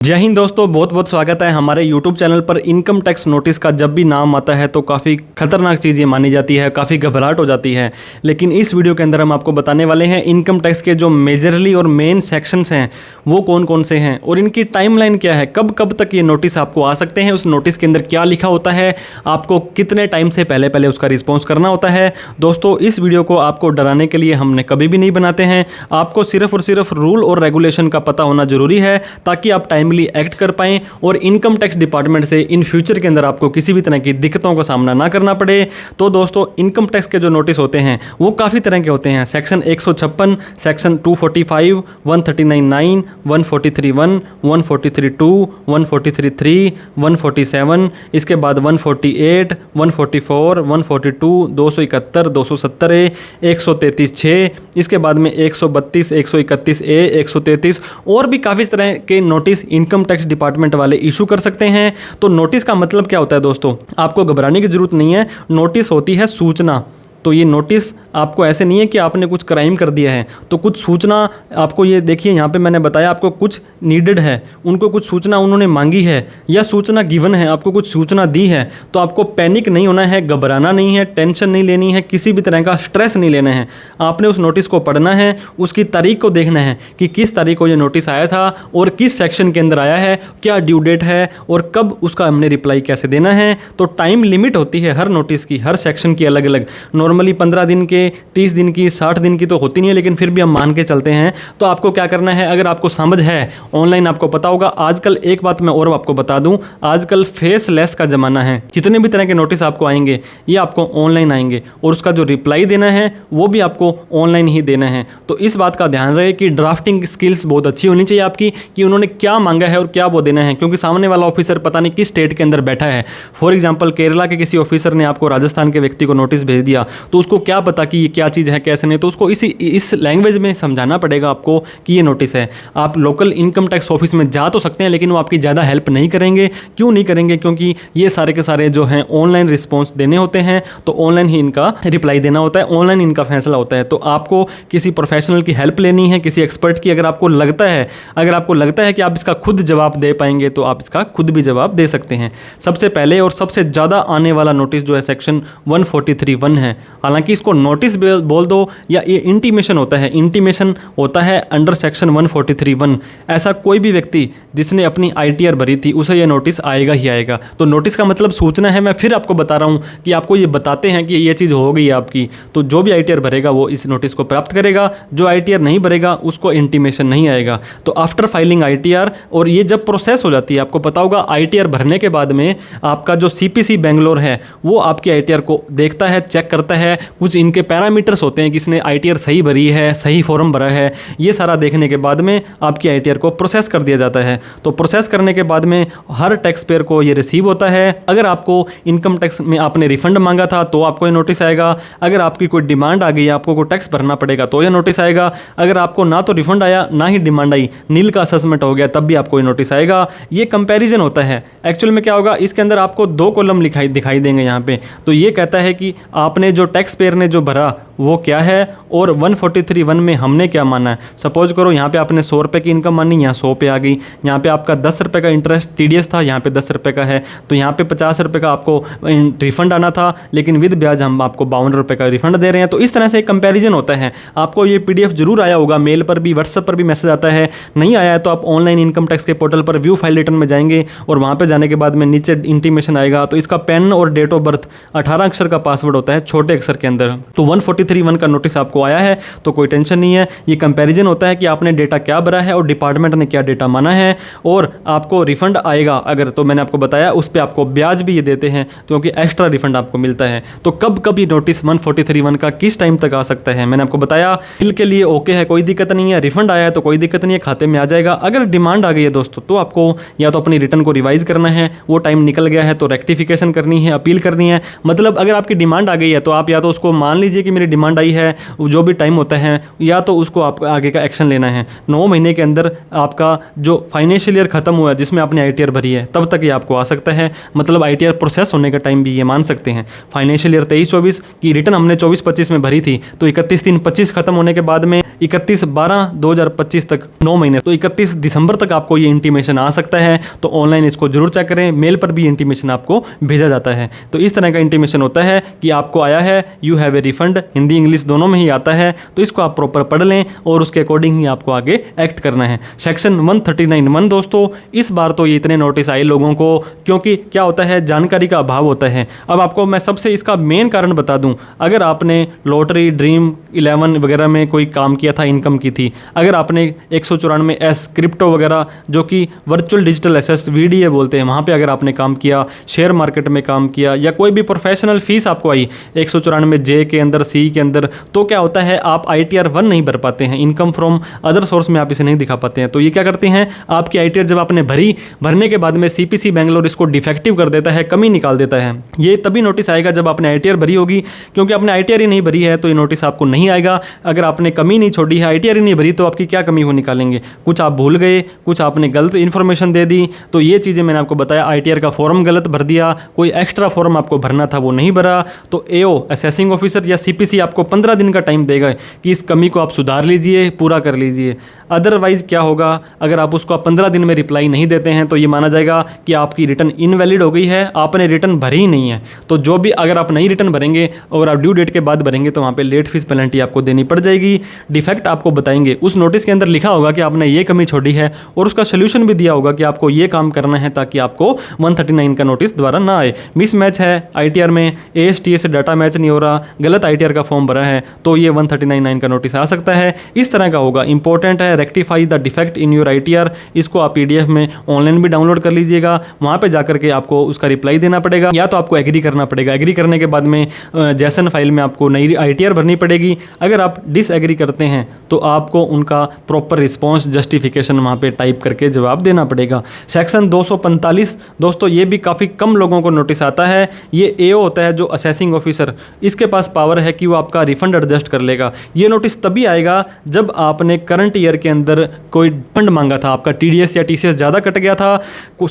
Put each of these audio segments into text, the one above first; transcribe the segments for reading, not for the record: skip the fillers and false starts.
जय हिंद दोस्तों, बहुत बहुत स्वागत है हमारे YouTube चैनल पर। इनकम टैक्स नोटिस का जब भी नाम आता है तो काफ़ी खतरनाक चीज़ ये मानी जाती है, काफ़ी घबराहट हो जाती है। लेकिन इस वीडियो के अंदर हम आपको बताने वाले हैं इनकम टैक्स के जो मेजरली और मेन सेक्शंस हैं वो कौन कौन से हैं और इनकी टाइमलाइन क्या है, कब कब तक ये नोटिस आपको आ सकते हैं, उस नोटिस के अंदर क्या लिखा होता है, आपको कितने टाइम से पहले पहले उसका रिस्पॉन्स करना होता है। दोस्तों, इस वीडियो को आपको डराने के लिए हमने कभी भी नहीं बनाते हैं। आपको सिर्फ और सिर्फ रूल और रेगुलेशन का पता होना जरूरी है ताकि आप टाइमली एक्ट कर पाएं और इनकम टैक्स डिपार्टमेंट से इन फ्यूचर के अंदर आपको किसी भी तरह की दिक्कतों का सामना ना करना पड़े। तो दोस्तों, इनकम टैक्स के जो नोटिस होते हैं वो काफ़ी तरह के होते हैं। सेक्शन 156, सेक्शन 245, 139(9), 143(1), 143(2), 143(3), 147, इसके बाद 148, 144, 142, 271, 270A, 133(6), इसके बाद में 132, 131A, 133 और भी काफ़ी तरह के नोटिस इनकम टैक्स डिपार्टमेंट वाले इशू कर सकते हैं। तो नोटिस का मतलब क्या होता है दोस्तों, आपको घबराने की जरूरत नहीं है। नोटिस होती है सूचना। तो ये नोटिस आपको ऐसे नहीं है कि आपने कुछ क्राइम कर दिया है तो कुछ सूचना आपको, ये देखिए यहाँ पे मैंने बताया आपको कुछ नीडेड है, उनको कुछ सूचना उन्होंने मांगी है या सूचना गिवन है, आपको कुछ सूचना दी है। तो आपको पैनिक नहीं होना है, घबराना नहीं है, टेंशन नहीं लेनी है, किसी भी तरह का स्ट्रेस नहीं लेना है। आपने उस नोटिस को पढ़ना है, उसकी तारीख को देखना है कि किस तारीख को ये नोटिस आया था और किस सेक्शन के अंदर आया है, क्या ड्यू डेट है और कब उसका हमने रिप्लाई कैसे देना है। तो टाइम लिमिट होती है हर नोटिस की, हर सेक्शन की अलग अलग। नॉर्मली 15 दिन के, 30 दिन की, 60 दिन की तो होती नहीं है, लेकिन फिर भी हम मान के चलते हैं। तो आपको क्या करना है, अगर आपको समझ है, ऑनलाइन आपको पता होगा। आजकल एक बात मैं और आपको बता दूं, आजकल फेसलेस का ज़माना है। जितने भी तरह के नोटिस आपको आएंगे ये आपको ऑनलाइन आएंगे और उसका जो रिप्लाई देना है वो भी आपको ऑनलाइन ही देना है। तो इस बात का ध्यान रहे कि ड्राफ्टिंग स्किल्स बहुत अच्छी होनी चाहिए आपकी कि उन्होंने क्या मांगा है और क्या वो देना है, क्योंकि सामने वाला ऑफिसर पता नहीं किस स्टेट के अंदर बैठा है। फॉर एग्जाम्पल, केरला के किसी ऑफिसर ने आपको राजस्थान के व्यक्ति को नोटिस भेज दिया, तो उसको क्या पता कि ये क्या चीज़ है कैसे नहीं। तो उसको इस लैंग्वेज में समझाना पड़ेगा आपको कि ये नोटिस है। आप लोकल इनकम टैक्स ऑफिस में जा तो सकते हैं, लेकिन वो आपकी ज़्यादा हेल्प नहीं करेंगे। क्यों नहीं करेंगे? क्योंकि ये सारे के सारे जो हैं ऑनलाइन रिस्पॉन्स देने होते हैं, तो ऑनलाइन ही इनका रिप्लाई देना होता है, ऑनलाइन इनका फैसला होता है। तो आपको किसी प्रोफेशनल की हेल्प लेनी है, किसी एक्सपर्ट की। अगर आपको लगता है कि आप इसका खुद जवाब दे पाएंगे तो आप इसका खुद भी जवाब दे सकते हैं। सबसे पहले और सबसे ज़्यादा आने वाला नोटिस जो है सेक्शन 143(1) है। हालांकि इसको नोटिस बोल दो या ये इंटीमेशन होता है अंडर सेक्शन 143(1). ऐसा कोई भी व्यक्ति जिसने अपनी ITR भरी थी उसे ये नोटिस आएगा ही आएगा। तो नोटिस का मतलब सूचना है। मैं फिर आपको बता रहा हूँ कि आपको ये बताते हैं कि ये चीज़ हो गई है आपकी, तो जो भी ITR भरेगा वो इस नोटिस को प्राप्त करेगा। जो ITR नहीं भरेगा उसको इंटीमेशन नहीं आएगा। तो आफ्टर फाइलिंग ITR, और ये जब प्रोसेस हो जाती है, आपको पता होगा ITR भरने के बाद में आपका जो CPC बेंगलोर है वो आपकी ITR को देखता है, चेक करता है। कुछ इनके पैरामीटर्स होते हैं कि इसने ITR सही भरी है, सही फॉर्म भरा है। ये सारा देखने के बाद में आपकी ITR को प्रोसेस कर दिया जाता है। तो प्रोसेस करने के बाद में हर टैक्स पेयर को ये रिसीव होता है। अगर आपको इनकम टैक्स में आपने रिफंड मांगा था तो आपको ये नोटिस आएगा। अगर आपकी कोई डिमांड आ गई, आपको कोई टैक्स भरना पड़ेगा तो ये नोटिस आएगा। अगर आपको ना तो रिफंड आया ना ही डिमांड आई, नील का असेसमेंट हो गया, तब भी आपको ये नोटिस आएगा। ये कंपैरिजन होता है। एक्चुअल में क्या होगा, इसके अंदर आपको 2 कॉलम दिखाई देंगे यहाँ पे। तो ये कहता है कि आपने जो टैक्स पेयर ने जो भरा वो क्या है और 143(1) में हमने क्या माना है। सपोज करो यहाँ पे आपने 100 रुपये की इनकम मानी, यहाँ 100 पे आ गई। यहाँ पे आपका 10 रुपये का इंटरेस्ट TDS था, यहाँ पे 10 रुपये का है। तो यहाँ पे 50 रुपये का आपको रिफंड आना था, लेकिन विद ब्याज हम आपको 52 रुपये का रिफंड दे रहे हैं। तो इस तरह से एक कंपैरिजन होता है। आपको ये PDF जरूर आया होगा, मेल पर भी, व्हाट्सएप पर भी मैसेज आता है। नहीं आया है तो आप ऑनलाइन इनकम टैक्स के पोर्टल पर व्यू फाइल रिटर्न में जाएंगे और वहाँ पर जाने के बाद में नीचे इंटीमेशन आएगा। तो इसका पेन और डेट ऑफ बर्थ 18 अक्षर का पासवर्ड होता है, छोटे अक्षर के अंदर। तो 143(1) का नोटिस आपको आया है तो कोई टेंशन नहीं है। ये कंपैरिजन होता है कि आपने डेटा क्या भरा है और डिपार्टमेंट ने क्या डेटा माना है, और आपको रिफंड आएगा अगर, तो मैंने आपको बताया उस पर आपको ब्याज भी ये देते हैं क्योंकि एक्स्ट्रा रिफंड आपको मिलता है। तो कब कब ये नोटिस 143(1) का किस टाइम तक आ सकता है, मैंने आपको बताया। बिल के लिए ओके है, कोई दिक्कत नहीं है। रिफंड आया है तो कोई दिक्कत नहीं है, खाते में आ जाएगा। अगर डिमांड आ गई है दोस्तों तो आपको या तो अपनी रिटर्न को रिवाइज करना है, वो टाइम निकल गया है तो रेक्टिफिकेशन करनी है, अपील करनी है। मतलब अगर आपकी डिमांड आ गई है तो आप या तो उसको मान लीजिए कि मेरी डिमांड आई है, जो भी टाइम होता है, या तो उसको आप आगे का एक्शन लेना है। 9 महीने के अंदर आपका जो फाइनेंशियल ईयर खत्म हुआ है जिसमें आपने ITR भरी है तब तक ये आपको आ सकता है। मतलब ITR प्रोसेस होने का टाइम भी ये मान सकते हैं। फाइनेंशियल ईयर 23-24 की रिटर्न हमने 24-25 में भरी थी, तो 31/3/25 खत्म होने के बाद में 31/12/2025 तक 9 महीने, तो 31 दिसंबर तक आपको ये इंटीमेशन आ सकता है। तो ऑनलाइन इसको जरूर चेक करें, मेल पर भी इंटीमेशन आपको भेजा जाता है। तो इस तरह का इंटीमेशन होता है कि आपको आया है, you have a refund, Hindi English दोनों में ही आता है। तो इसको आप प्रॉपर पढ़ लें और उसके अकॉर्डिंग ही आपको आगे एक्ट करना है। सेक्शन 139(1) दोस्तों, इस बार तो ये इतने नोटिस आए लोगों को, क्योंकि क्या होता है, जानकारी का अभाव होता है। अब आपको मैं सबसे इसका मेन कारण बता दूं, अगर आपने लॉटरी, ड्रीम 11 वगैरह में कोई काम किया था, इनकम की थी, अगर आपने 194(s) क्रिप्टो वगैरह जो कि वर्चुअल डिजिटल एसेट्स VDA बोलते हैं, वहाँ पे अगर आपने काम किया, शेयर मार्केट में काम किया, या कोई भी प्रोफेशनल फीस आपको आई 194(j) के अंदर, C के अंदर, तो क्या होता है, आप ITR 1 नहीं भर पाते हैं, इनकम फ्रॉम अदर सोर्स में आप इसे नहीं दिखा पाते हैं। तो ये क्या करते हैं, आपकी ITR जब आपने भरने के बाद में CPC बेंगलोर इसको डिफेक्टिव कर देता है, कमी निकाल देता है। ये तभी नोटिस आएगा जब आपने ITR भरी होगी, क्योंकि आपने ITR ही नहीं भरी है तो ये नोटिस आपको नहीं आएगा। अगर आपने कमी नहीं छोड़ी है, ITR ही नहीं भरी, तो आपकी क्या कमी वो निकालेंगे, कुछ आप भूल गए, कुछ आपने गलत इन्फॉर्मेशन दे दी, तो ये चीज़ें मैंने आपको बताया। ITR का फॉर्म गलत भर दिया, कोई एक्स्ट्रा फॉर्म आपको भरना था वो नहीं भरा, तो AO असेसिंग ऑफिसर या CPC आपको 15 दिन का टाइम देगा कि इस कमी को आप सुधार लीजिए, पूरा कर लीजिए। अदरवाइज क्या होगा, अगर आप उसको 15 दिन में रिप्लाई नहीं देते हैं तो ये माना जाएगा कि आपकी रिटर्न इनवैलिड हो गई है, आपने रिटर्न भरी ही नहीं है। तो जो भी, अगर आप नई रिटर्न भरेंगे और आप ड्यू डेट के बाद भरेंगे तो वहाँ पे लेट फीस पेनल्टी आपको देनी पड़ जाएगी। डिफेक्ट आपको बताएंगे, उस नोटिस के अंदर लिखा होगा कि आपने ये कमी छोड़ी है और उसका सोल्यूशन भी दिया होगा कि आपको ये काम करना है ताकि आपको 139 का नोटिस दोबारा ना आए। मिस मैच है ITR में, ASTA से डाटा मैच नहीं हो रहा, गलत ITR का फॉर्म भरा है, तो ये 139(9) का नोटिस आ सकता है। इस तरह का होगा। इंपॉर्टेंट है, rectify the defect in your ITR। इसको आप PDF में ऑनलाइन भी डाउनलोड कर लीजिएगा, वहाँ पे जाकर के आपको उसका रिप्लाई देना पड़ेगा, या तो आपको एग्री करना पड़ेगा। एग्री करने के बाद में JSON फाइल में आपको नई ITR भरनी पड़ेगी। अगर आप डिसएग्री करते हैं तो आपको उनका प्रॉपर रिस्पॉन्स, जस्टिफिकेशन वहाँ पे टाइप करके जवाब देना पड़ेगा। सेक्शन 245 दोस्तों, ये भी काफ़ी कम लोगों को नोटिस आता है। ये AO होता है जो असेसिंग ऑफिसर, इसके पास पावर है कि वो आपका रिफंड एडजस्ट कर लेगा। ये नोटिस तभी आएगा जब आपने करंट ईयर के अंदर कोई रिफंड मांगा था, आपका TDS या TCS ज़्यादा कट गया था,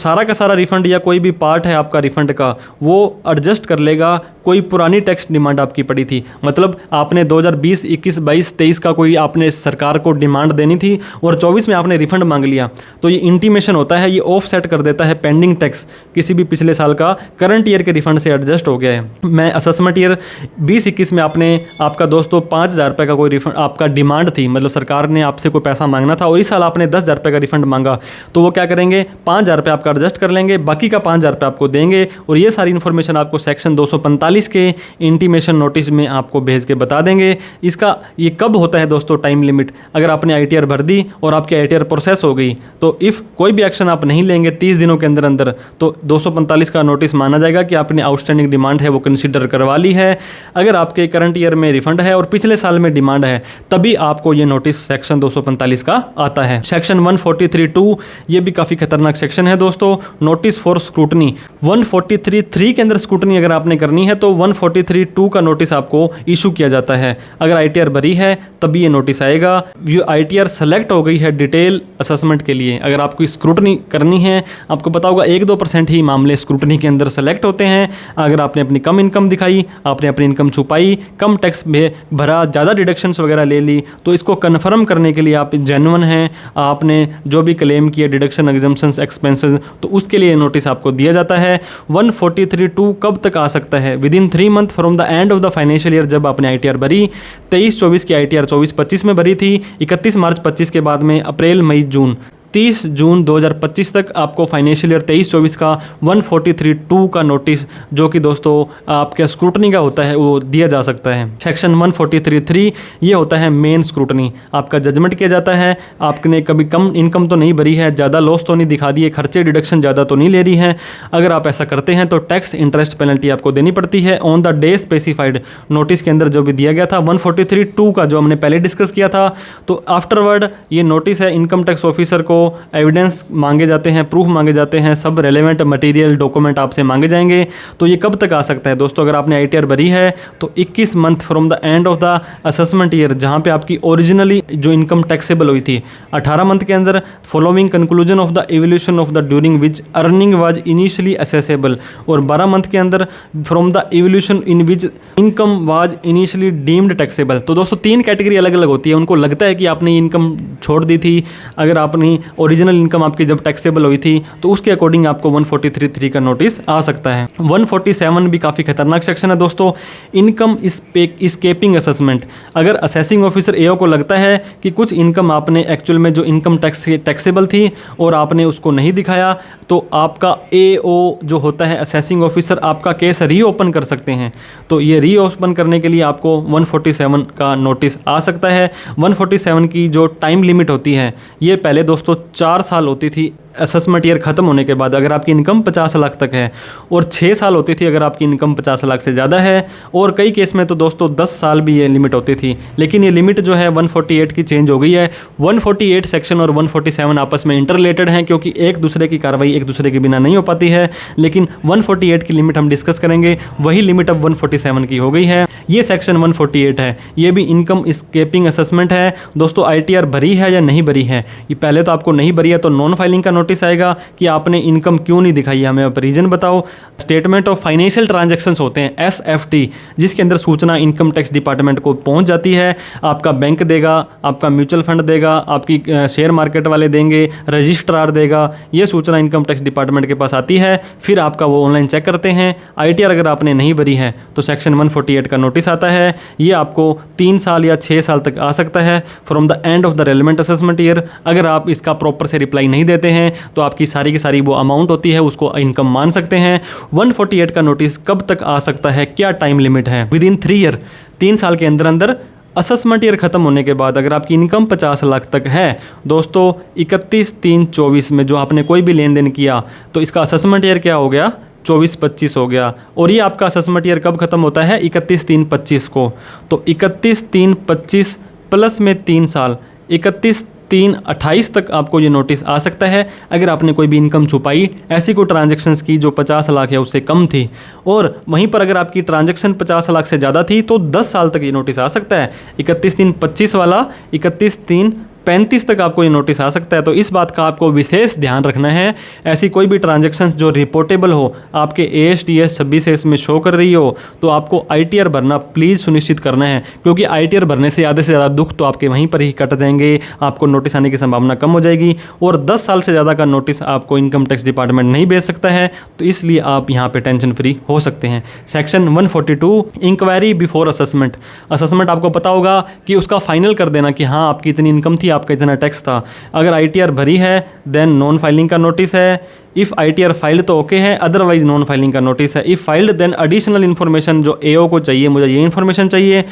सारा का सारा रिफंड या कोई भी पार्ट है आपका रिफंड का, वो एडजस्ट कर लेगा। कोई पुरानी टैक्स डिमांड आपकी पड़ी थी, मतलब आपने 2020, 21, 22, 23 का कोई आपने सरकार को डिमांड देनी थी और 24 में आपने रिफंड मांग लिया, तो ये इंटीमेशन होता है, ये ऑफ सेट कर देता है पेंडिंग टैक्स किसी भी पिछले साल का करंट ईयर के रिफंड से एडजस्ट हो गया है। मैं असेसमेंट ईयर 20-21 में आपने आपका दोस्तों 5,000 रुपये का कोई रिफंड आपका डिमांड थी, मतलब सरकार ने आपसे कोई पैसा मांगना था और इस साल आपने 10,000 रुपये का रिफंड मांगा, तो वो क्या करेंगे, 5,000 रुपये आपका एडजस्ट कर लेंगे, बाकी का 5,000 रुपये आपको देंगे। और ये सारी इन्फॉर्मेशन आपको सेक्शन 245 के इंटीमेशन नोटिस में आपको भेज के बता देंगे। इसका ये कब होता है दोस्तों, टाइम लिमिट, अगर आपने ITR भर दी और आपकी ITR प्रोसेस हो गई, तो इफ़ कोई भी एक्शन आप नहीं लेंगे 30 दिनों के अंदर अंदर, तो 245 का नोटिस माना जाएगा कि आपने आउटस्टैंडिंग डिमांड है वो कंसिडर करवा ली है। अगर आपके करंट ईयर में रिफंड है और पिछले साल में डिमांड है, तभी आपको ये नोटिस सेक्शन 245 का आता है। सेक्शन 143(2) ये भी काफ़ी खतरनाक सेक्शन है दोस्तों, नोटिस फॉर स्क्रूटनी। 143(3) के अंदर स्क्रूटनी अगर आपने करनी है तो 143(2) का नोटिस आपको इशू किया जाता है। अगर ITR भरी है तभी ये नोटिस आएगा। ITR सेलेक्ट हो गई है डिटेल असेसमेंट के लिए, अगर आपको स्क्रूटनी करनी है, आपको पता होगा 1-2% ही मामले स्क्रूटनी के अंदर सेलेक्ट होते हैं। अगर आपने अपनी कम इनकम दिखाई, आपने अपनी इनकम छुपाई, कम टैक्स भरा, ज़्यादा डिडक्शंस वगैरह ले ली, तो इसको कन्फर्म करने के लिए आप जेन्युइन हैं, आपने जो भी क्लेम किया डिडक्शन, एग्जम्पशंस, एक्सपेंसेस, तो उसके लिए नोटिस आपको दिया जाता है। 143(2) कब तक आ सकता है, within 3 month from the end of the financial year. जब आपने ITR भरी 23-24 की ITR 24-25 में भरी थी, 31 मार्च 25 के बाद में अप्रैल, मई, जून, 30 जून 2025 तक आपको फाइनेंशियल ईयर 23-24 का 143(2) का नोटिस, जो कि दोस्तों आपके स्क्रूटनी का होता है, वो दिया जा सकता है। सेक्शन 143(3) ये होता है मेन स्क्रूटनी, आपका जजमेंट किया जाता है, आपने कभी कम इनकम तो नहीं भरी है, ज़्यादा लॉस तो नहीं दिखा दिए, खर्चे डिडक्शन ज़्यादा तो नहीं ले रही हैं। अगर आप ऐसा करते हैं तो टैक्स इंटरेस्ट पेनल्टी आपको देनी पड़ती है on the day specified. Notice के अंदर जो भी दिया गया था 143(2) का, जो हमने पहले डिस्कस किया था, तो आफ्टरवर्ड ये नोटिस है इनकम टैक्स ऑफिसर को एविडेंस मांगे जाते हैं, प्रूफ मांगे जाते हैं, सब रेलेवेंट मटेरियल डॉक्यूमेंट आपसे मांगे जाएंगे। तो ये कब तक आ सकता है दोस्तों, अगर आपने ITR भरी है तो 21 month from the end of the assessment year, जहाँ पे आपकी ओरिजिनली जो इनकम टैक्सेबल हुई थी, 18 मंथ के अंदर following conclusion of the evolution of the during which earning was initially accessible, और 12 मंथ के अंदर from the evolution in which income was initially deemed taxable. तो दोस्तों 3 कैटेगरी अलग अलग होती है। उनको लगता है कि आपने इनकम छोड़ दी थी, अगर आपने ओरिजिनल इनकम आपकी जब टैक्सेबल हुई थी तो उसके अकॉर्डिंग आपको 143(3) का नोटिस आ सकता है। 147 भी काफ़ी खतरनाक सेक्शन है दोस्तों, इनकम स्केपिंग असेसमेंट। अगर असेसिंग ऑफिसर AO को लगता है कि कुछ इनकम आपने एक्चुअल में जो इनकम टैक्सेबल थी और आपने उसको नहीं दिखाया, तो आपका AO जो होता है असेसिंग ऑफिसर आपका केस रीओपन कर सकते हैं। तो ये रीओपन करने के लिए आपको 147 का नोटिस आ सकता है। 147 की जो टाइम लिमिट होती है ये पहले दोस्तों 4 साल होती थी असेसमेंट ईयर ख़त्म होने के बाद, अगर आपकी इनकम 50 लाख तक है, और 6 साल होती थी अगर आपकी इनकम 50 लाख से ज़्यादा है, और कई केस में तो दोस्तों 10 साल भी ये लिमिट होती थी। लेकिन ये लिमिट जो है 148 की चेंज हो गई है। 148 सेक्शन और 147 आपस में इंटररिलेटेड हैं, क्योंकि एक दूसरे की कार्रवाई एक दूसरे के बिना नहीं हो पाती है। लेकिन 148 की लिमिट हम डिस्कस करेंगे, वही लिमिट अब 147 की हो गई है। ये सेक्शन 148 है, ये भी इनकम स्केपिंग असेसमेंट है। दोस्तों ITR भरी है या नहीं भरी है, ये पहले तो आपको नहीं भरी है तो नॉन फाइलिंग का नोटिस आएगा कि आपने इनकम क्यों नहीं दिखाई है, हमें आप रीजन बताओ। स्टेटमेंट ऑफ फाइनेंशियल ट्रांजैक्शंस होते हैं SFT, जिसके अंदर सूचना इनकम टैक्स डिपार्टमेंट को पहुंच जाती है। आपका बैंक देगा, आपका म्यूचुअल फंड देगा, आपकी शेयर मार्केट वाले देंगे, रजिस्ट्रार देगा, ये सूचना इनकम टैक्स डिपार्टमेंट के पास आती है। फिर आपका वो ऑनलाइन चेक करते हैं। ITR अगर आपने नहीं भरी है तो सेक्शन 148 का नोटिस आता है। ये आपको 3 साल या 6 साल तक आ सकता है from the end of the relevant assessment year. अगर आप इसका प्रॉपर से रिप्लाई नहीं देते हैं तो आपकी सारी की सारी वो अमाउंट होती है उसको इनकम मान सकते हैं। 148 का नोटिस कब तक आ सकता है, क्या टाइम लिमिट है? विदिन 3 ईयर, 3 साल के अंदर अंदर असेसमेंट ईयर ख़त्म होने के बाद अगर आपकी इनकम 50 लाख तक है दोस्तों, 31/3/24 में जो आपने कोई भी लेन देन किया तो इसका असेसमेंट ईयर क्या हो गया, 24-25 हो गया। और ये आपका असेसमेंट ईयर कब खत्म होता है, 31/3/25 को। तो 31/3/25 प्लस में 3 साल, 31/3/28 तक आपको ये नोटिस आ सकता है। अगर आपने कोई भी इनकम छुपाई, ऐसी कोई ट्रांजैक्शंस की जो 50 लाख या उससे कम थी, और वहीं पर अगर आपकी ट्रांजैक्शन 50 लाख से ज़्यादा थी तो 10 साल तक ये नोटिस आ सकता है। 31/3/25 वाला 31/3/35 तक आपको ये नोटिस आ सकता है। तो इस बात का आपको विशेष ध्यान रखना है। ऐसी कोई भी ट्रांजैक्शंस जो रिपोर्टेबल हो, आपके ASTS 26S में शो कर रही हो, तो आपको ITR भरना प्लीज़ सुनिश्चित करना है, क्योंकि ITR भरने से ज़्यादा दुख तो आपके वहीं पर ही कट जाएंगे, आपको नोटिस आने की संभावना कम हो जाएगी। और 10 साल से ज़्यादा का नोटिस आपको इनकम टैक्स डिपार्टमेंट नहीं भेज सकता है, तो इसलिए आप यहाँ पर टेंशन फ्री हो सकते हैं। Section 142 inquiry before assessment. Assessment आपको पता होगा कि उसका फाइनल कर देना कि हाँ आपकी इतनी इनकम थी, आपका इतना टैक्स था। अगर ITR भरी है देन नॉन फाइलिंग का नोटिस है। इफ़ ITR फाइल्ड तो ओके है, अदरवाइज नॉन फाइलिंग का नोटिस है। If filed then additional information जो AO को चाहिए, मुझे ये इन्फॉर्मेशन चाहिए,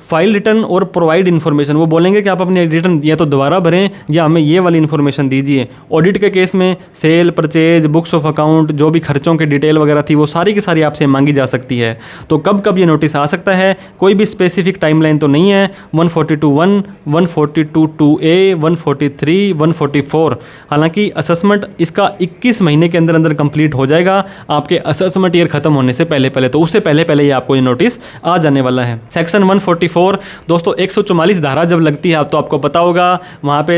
फाइल रिटर्न और प्रोवाइड इन्फॉर्मेशन। वो बोलेंगे कि आप अपने रिटर्न या तो दोबारा भरें या हमें ये वाली इन्फॉर्मेशन दीजिए। ऑडिट के केस में sale, purchase, books of account, जो भी खर्चों की डिटेल वगैरह थी वो सारी की सारी आपसे मांगी जा सकती है। तो कब कब ये नोटिस आ सकता है, कोई भी स्पेसिफिक टाइमलाइन तो नहीं है। 142(1), 142(2)A, 143, 144। हालांकि असेसमेंट इसका 21 महीने के अंदर अंदर कंप्लीट हो जाएगा आपके असेसमेंट ईयर खत्म होने से पहले पहले, तो उससे पहले पहले ये आपको ये नोटिस आ जाने वाला है। सेक्शन 144 दोस्तों 144 धारा जब लगती है तो आपको पता होगा वहाँ पे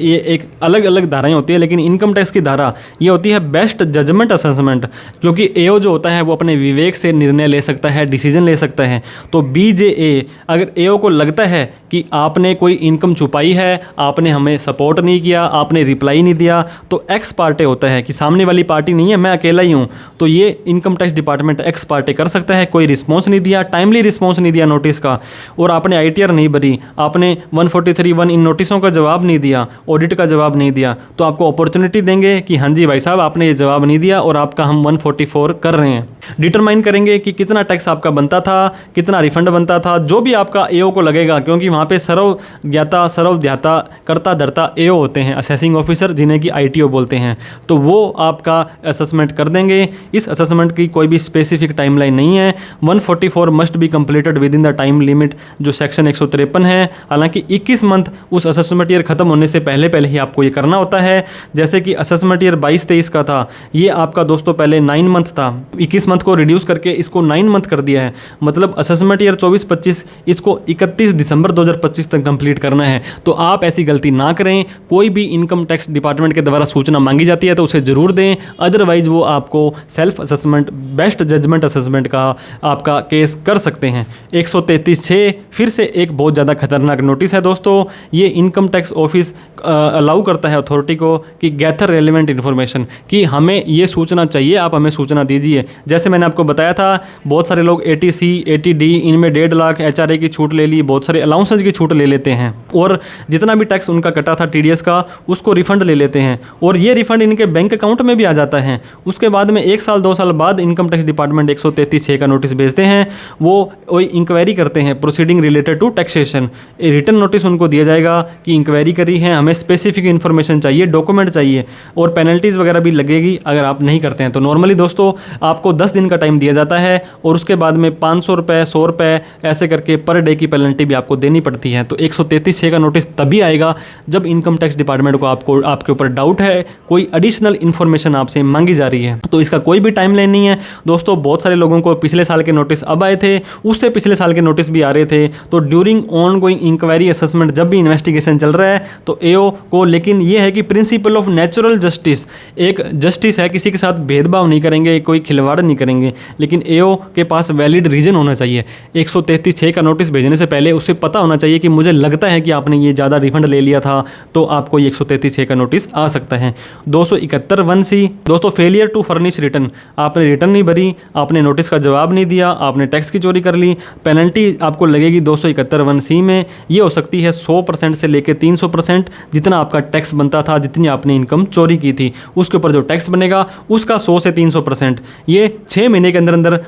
ये एक अलग अलग धाराएं होती है, लेकिन इनकम टैक्स की धारा ये होती है बेस्ट जजमेंट असेसमेंट, क्योंकि AO जो होता है वो अपने विवेक से निर्णय ले सकता है, डिसीजन ले सकता है। तो BJA अगर AO को लगता है कि आपने कोई इनकम छुपाई है, आपने हमें सपोर्ट नहीं किया, आपने रिप्लाई नहीं दिया, तो एक्स पार्टे होता है कि सामने वाली पार्टी नहीं है, मैं अकेला ही हूँ, तो ये income tax department x Partey कर सकता है। कोई रिस्पॉन्स नहीं दिया, टाइमली रिस्पॉन्स नहीं दिया नोटिस का, और आपने ITR नहीं भरी, आपने 143(1) इन नोटिसों का जवाब नहीं दिया, ऑडिट का जवाब नहीं दिया, तो आपको अपॉर्चुनिटी देंगे कि हाँ जी भाई साहब आपने ये जवाब नहीं दिया और आपका हम 144 कर रहे हैं। डिटरमाइन करेंगे कि कितना टैक्स आपका बनता था, कितना रिफंड बनता था, जो भी आपका AO को लगेगा, क्योंकि वहाँ पे सर्व ज्ञाता सर्व ध्याता कर्ता धर्ता एओ होते हैं, असेसिंग ऑफिसर, जिन्हें कि आईटीओ बोलते हैं। तो वो आपका असेसमेंट कर देंगे। इस असेसमेंट की कोई भी स्पेसिफिक टाइमलाइन नहीं है। 144 must be completed with in the time limit, जो सेक्शन 153 है। हालांकि 21 मंथ उस असेसमेंट ईयर खत्म होने से पहले पहले ही आपको ये करना होता है। जैसे कि असेसमेंट ईयर 22-23 का था, ये आपका दोस्तों पहले 9 मंथ था, 21 मंथ को रिड्यूस करके इसको 9 मंथ कर दिया है। मतलब असेसमेंट ईयर 24-25 इसको 31 दिसंबर 2025 तक कंप्लीट करना है। तो आप ऐसी गलती ना करें। कोई भी इनकम टैक्स डिपार्टमेंट के द्वारा सूचना मांगी जाती है तो उसे ज़रूर दें, अदरवाइज वो आपको self assessment, best judgement assessment का आपका केस कर सकते हैं। 133(6) फिर से एक बहुत ज़्यादा खतरनाक नोटिस है दोस्तों। ये इनकम टैक्स ऑफिस अलाउ करता है अथॉरिटी को कि गैदर रेलिवेंट इन्फॉर्मेशन, कि हमें ये सूचना चाहिए, आप हमें सूचना दीजिए। जैसे मैंने आपको बताया था, बहुत सारे लोग ATC, ATD इनमें 1.5 लाख HRA की छूट ले ली, बहुत सारे अलाउंसेस की छूट ले लेते हैं और जितना भी टैक्स उनका कटा था TDS का, उसको रिफंड ले लेते हैं और ये रिफंड इनके बैंक अकाउंट में भी आ जाता है। उसके बाद में 1 साल 2 साल बाद इनकम टैक्स डिपार्टमेंट 133(6) का नोटिस भेजते हैं। वो इंक्वायरी करते हैं, proceeding related to taxation. Return notice उनको दिया जाएगा कि इंक्वायरी करी है, हमें स्पेसिफिक इन्फॉर्मेशन चाहिए, डॉक्यूमेंट चाहिए, और पेनल्टीज़ वगैरह भी लगेगी अगर आप नहीं करते हैं। तो नॉर्मली दोस्तों आपको 10 दिन का टाइम दिया जाता है और उसके बाद में 500 रुपये, 100 रुपये ऐसे करके पर डे की पेनल्टी भी आपको देनी पड़ती है। तो 133(6) का नोटिस तभी आएगा जब इनकम टैक्स डिपार्टमेंट को आपके ऊपर डाउट है, कोई एडिशनल इन्फॉर्मेशन आपसे मांगी जा रही है। तो इसका कोई भी टाइमलाइन नहीं है दोस्तों। बहुत सारे लोगों को पिछले साल के नोटिस अब आए थे, उससे पिछले साल के नोटिस भी आ रहे थे। तो during on going inquiry assessment, जब भी इन्वेस्टिगेशन चल रहा है तो एओ को, लेकिन ये है कि प्रिंसिपल ऑफ नेचुरल जस्टिस, एक जस्टिस है, किसी के साथ भेदभाव नहीं करेंगे, कोई खिलवाड़ नहीं करेंगे, लेकिन एओ के पास वैलिड रीजन होना चाहिए। 133(6) का नोटिस भेजने से पहले उसे पता होना चाहिए कि मुझे लगता है कि आपने ये ज़्यादा रिफंड ले लिया था, तो आपको ये 133(6) का नोटिस आ सकता है। 271(1)(c) दोस्तों, फेलियर टू फर्निश रिटर्न, आपने रिटर्न नहीं भरी, आपने नोटिस का जवाब नहीं दिया, आपने टैक्स की चोरी कर ली, पेनल्टी आपको लगेगी 271(1)(c) में। ये हो सकती है 100% से लेकर 300%, जितना आपका टैक्स बनता था, जितनी आपने इनकम चोरी की थी, उसके ऊपर जो टैक्स बनेगा उसका 100 से 300%। ये 6 महीने के अंदर अंदर,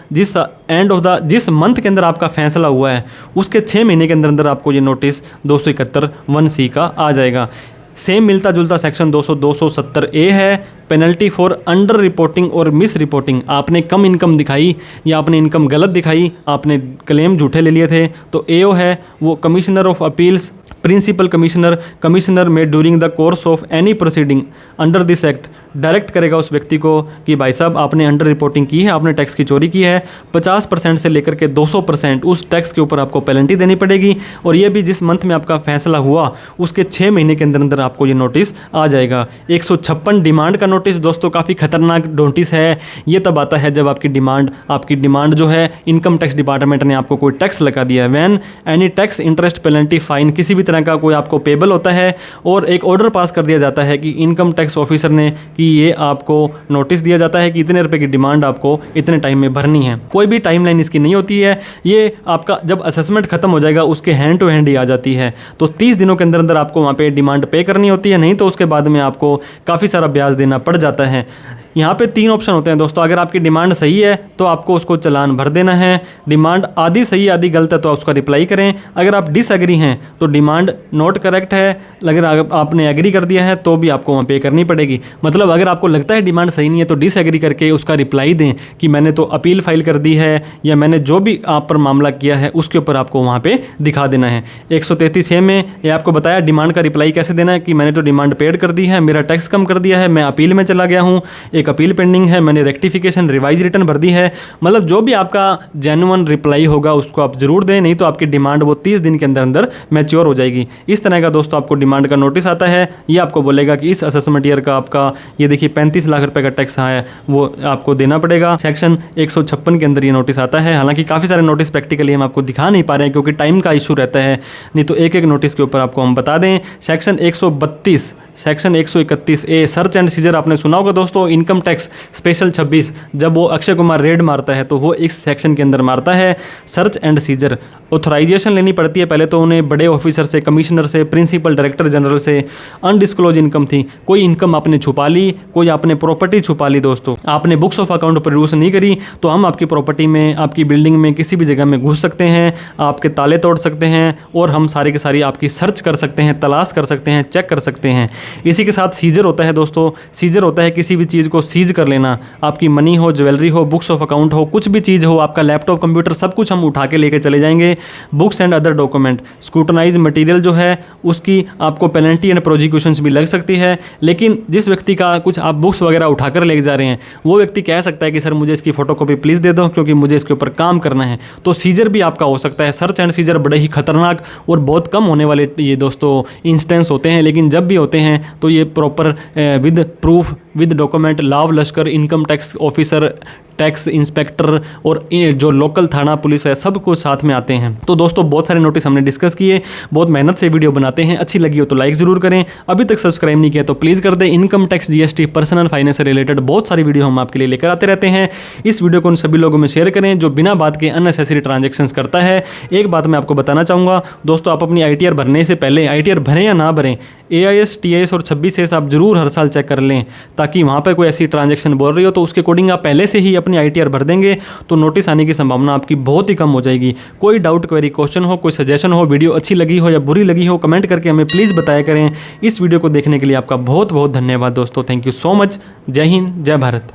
जिस मंथ के अंदर आपका फैसला हुआ है उसके 6 महीने के अंदर अंदर आपको ये नोटिस 271(1)(c) का आ जाएगा। सेम मिलता जुलता सेक्शन 270A है, पेनल्टी फॉर अंडर रिपोर्टिंग और मिस रिपोर्टिंग। आपने कम इनकम दिखाई या आपने इनकम गलत दिखाई, आपने क्लेम झूठे ले लिए थे, तो एओ है वो commissioner of appeals, principal commissioner में during the course of any proceeding under this act direct करेगा उस व्यक्ति को कि भाई साहब आपने अंडर रिपोर्टिंग की है, आपने टैक्स की चोरी की है, 50% से लेकर के 200% उस टैक्स के ऊपर आपको पेनल्टी देनी पड़ेगी। और ये भी जिस मंथ में आपका फैसला हुआ उसके 6 महीने के अंदर अंदर आपको ये नोटिस आ जाएगा। 156 डिमांड का नोटिस दोस्तों काफ़ी खतरनाक नोटिस है। ये तब आता है जब आपकी डिमांड जो है इनकम टैक्स डिपार्टमेंट ने आपको कोई टैक्स लगा दिया है। Van any tax, interest, penalty, fine, किसी भी तरह का कोई आपको पेबल होता है और एक ऑर्डर पास कर दिया जाता है कि इनकम टैक्स ऑफिसर ने कि ये आपको नोटिस दिया जाता है कि इतने रुपए की डिमांड आपको इतने टाइम में भरनी है। कोई भी टाइमलाइन इसकी नहीं होती है। ये आपका जब असेसमेंट खत्म हो जाएगा उसके हैंड टू हैंड ही आ जाती है। तो 30 दिनों के अंदर अंदर आपको वहाँ पे डिमांड पे करनी होती है, नहीं तो उसके बाद में आपको काफ़ी सारा ब्याज देना पड़ जाता है। यहाँ पे 3 ऑप्शन होते हैं दोस्तों। अगर आपकी डिमांड सही है तो आपको उसको चालान भर देना है, डिमांड आधी सही आधी गलत है तो आप उसका रिप्लाई करें। अगर आप डिसएग्री हैं तो डिमांड नॉट करेक्ट है, अगर आपने एग्री कर दिया है तो भी आपको वहाँ पे करनी पड़ेगी। मतलब अगर आपको लगता है डिमांड सही नहीं है तो डिसएग्री करके उसका रिप्लाई दें कि मैंने तो अपील फाइल कर दी है या मैंने जो भी आप पर मामला किया है उसके ऊपर आपको वहाँ पर दिखा देना है। 133(6) में ये आपको बताया डिमांड का रिप्लाई कैसे देना है कि मैंने तो डिमांड पेड कर दी है, मेरा टैक्स कम कर दिया है, मैं अपील में चला गया हूँ, एक अपील पेंडिंग है, मैंने रेक्टिफिकेशन रिवाइज रिटर्न भर दी है। मतलब जो भी आपका जेन्युइन रिप्लाई होगा उसको आप जरूर दें, नहीं तो आपकी डिमांड वो 30 दिन के अंदर अंदर मैच्योर हो जाएगी। इस तरह का दोस्तों आपको डिमांड का नोटिस आता है। ये आपको बोलेगा कि इस असेसमेंट ईयर का आपका ये देखिए 35 लाख रुपए का टैक्स है वो आपको देना पड़ेगा। सेक्शन 156 के अंदर ये नोटिस आता है। हालांकि काफ़ी सारे नोटिस प्रैक्टिकली हम आपको दिखा नहीं पा रहे हैं क्योंकि टाइम का इशू रहता है, नहीं तो एक एक नोटिस के ऊपर आपको हम बता दें। Section 132 section 131A search and seizure आपने सुना होगा दोस्तों, इनकम टैक्स स्पेशल 26, जब वो अक्षय कुमार रेड मारता है तो वो इस सेक्शन के अंदर मारता है, सर्च एंड सीजर। ऑथराइजेशन लेनी पड़ती है पहले तो उन्हें बड़े ऑफिसर से, कमिश्नर से, प्रिंसिपल डायरेक्टर जनरल से। अनडिस्क्लोज इनकम थी, कोई इनकम आपने छुपा ली, कोई आपने प्रॉपर्टी छुपा ली दोस्तों, आपने बुक्स ऑफ अकाउंट प्रोड्यूस नहीं करी तो हम आपकी प्रॉपर्टी में, आपकी बिल्डिंग में, किसी भी जगह में घुस सकते हैं, आपके ताले तोड़ सकते हैं और हम सारी की सारी आपकी सर्च कर सकते हैं, तलाश कर सकते हैं, चेक कर सकते हैं। इसी के साथ सीजर होता है दोस्तों, सीजर होता है किसी भी चीज़ को सीज कर लेना, आपकी मनी हो, ज्वेलरी हो, बुक्स ऑफ अकाउंट हो, कुछ भी चीज़ हो, आपका लैपटॉप, कंप्यूटर, सब कुछ हम उठा के लेके चले जाएंगे। Books and other document, scrutinise material जो है उसकी आपको पेनल्टी एंड प्रोजिक्यूशंस भी लग सकती है। लेकिन जिस व्यक्ति का कुछ आप बुक्स वगैरह उठाकर लेके जा रहे हैं वो व्यक्ति कह सकता है कि सर मुझे इसकी फोटोकॉपी प्लीज़ दे दो क्योंकि मुझे इसके ऊपर काम करना है, तो सीजर भी आपका हो सकता है। सर्च एंड सीजर बड़े ही खतरनाक और बहुत कम होने वाले ये दोस्तों इंस्टेंस होते हैं, लेकिन जब भी होते हैं तो ये proper with proof, with document, लाव लश्कर, income tax officer, tax inspector और जो लोकल थाना पुलिस है सब कुछ साथ में आते हैं। तो दोस्तों बहुत सारे नोटिस हमने डिस्कस किए, बहुत मेहनत से वीडियो बनाते हैं, अच्छी लगी हो तो लाइक ज़रूर करें, अभी तक सब्सक्राइब नहीं किया तो प्लीज़ कर दें। Income tax, GST, personal finance से रिलेटेड बहुत सारी वीडियो हम आपके लिए लेकर आते रहते हैं। इस वीडियो को उन सभी लोगों में शेयर करें जो बिना बात के अननेसेसरी ट्रांजेक्शन्स करता है। एक बात मैं आपको बताना चाहूँगा दोस्तों, आप अपनी ITR भरने से पहले, ITR भरें या ना भरें, AIS, TIS और 26S आप जरूर हर साल चेक कर लें, ताकि वहाँ पर कोई ऐसी ट्रांजेक्शन बोल रही हो तो उसके अकॉर्डिंग आप पहले से ही अपनी ITR भर देंगे तो नोटिस आने की संभावना आपकी बहुत ही कम हो जाएगी। कोई डाउट, क्वेरी, क्वेश्चन हो, कोई सजेशन हो, वीडियो अच्छी लगी हो या बुरी लगी हो, कमेंट करके हमें प्लीज़ बताया करें। इस वीडियो को देखने के लिए आपका बहुत बहुत धन्यवाद दोस्तों। Thank you so much. जय हिंद, जय भारत।